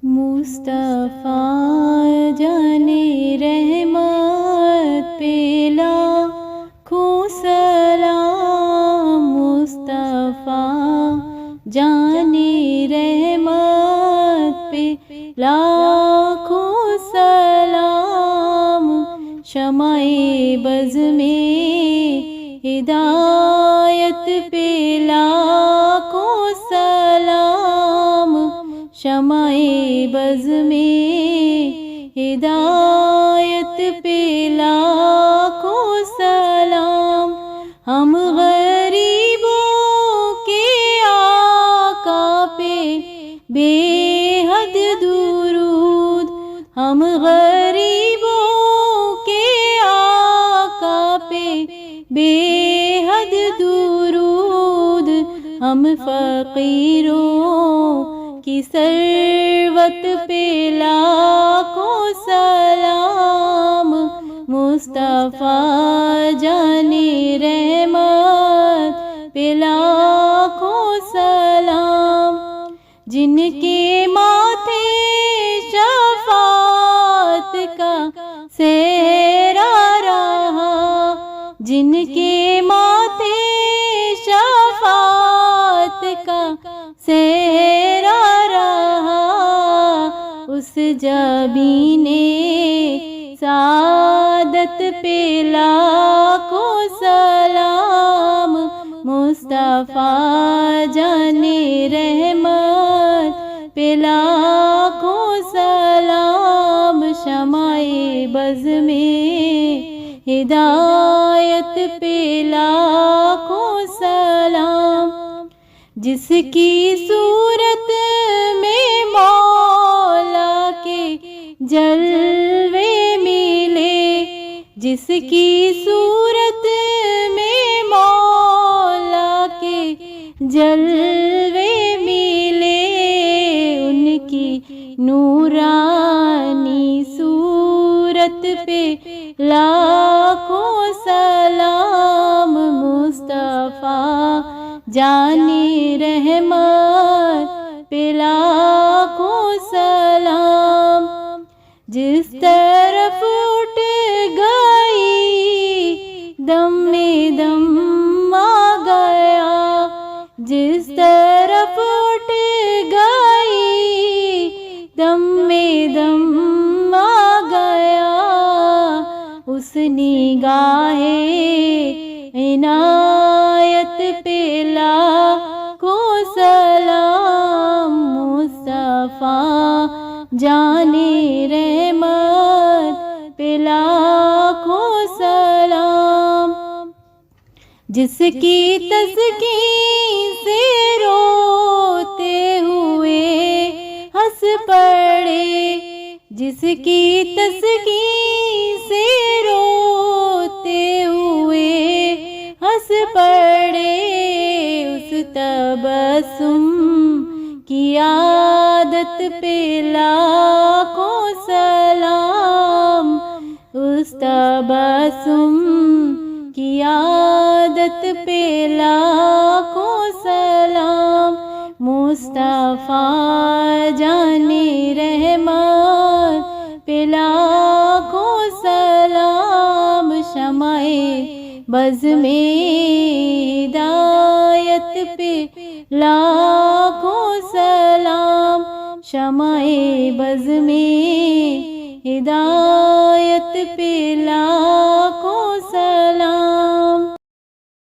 مصطفیٰ جانے رحمت پہ لاکھوں سلام، مصطفیٰ جانے رحمت پہ لاکھوں سلام، شمع بز میں ہدایت پہ لاکھوں سلام، شمع بز میں ہدایت پہ لاکھوں سلام، ہم غریبوں کے آقا پہ بے حد درود، ہم غریبوں کے آقا پہ بے حد درود، ہم فقیروں کی ثروت پہ لاکھوں سلام، مصطفیٰ جانے رحمت پہ لاکھوں سلام، جن کے ماتھے شفاعت کا سہرا رہا، جن کے ماتھے شفاعت کا سہرا رہا، اس جبین سعادت پہ لاکھوں سلام، مصطفیٰ جانے رحمت پہ لاکھوں سلام، شمع بز میں ہدایت پہ لاکھوں سلام، جس کی صورت میں مولا کے جلوے ملے، جس کی صورت میں مولا کے جلوے ملے، ان کی نورانی صورت پہ لاکھوں سلام، مصطفیٰ جانے رحمت پہ لاکھوں سلام، جس طرف اٹھ گئی دم میں دم آ گیا، جس طرف اٹھ گئی دم میں دم آ گیا، اس نگاہ عنایت پہ لاکھوں سلام، مصطفیٰ جانے رحمت پہ لاکھوں سلام، جس کی تسکین سے روتے ہوئے ہنس پڑے، جس کی تسکین سے روتے ہوئے ہنس پڑے، اس تبسم کی عادت پہ لاکھوں سلام، اس تبسم کی عادت پہ لاکھوں سلام، مصطفیٰ جانے رحمت پہ لاکھوں سلام، شمع بز میں ہدایت پہ لاکھوں سلام، شمع بز میں ہدایت پہ لاکھوں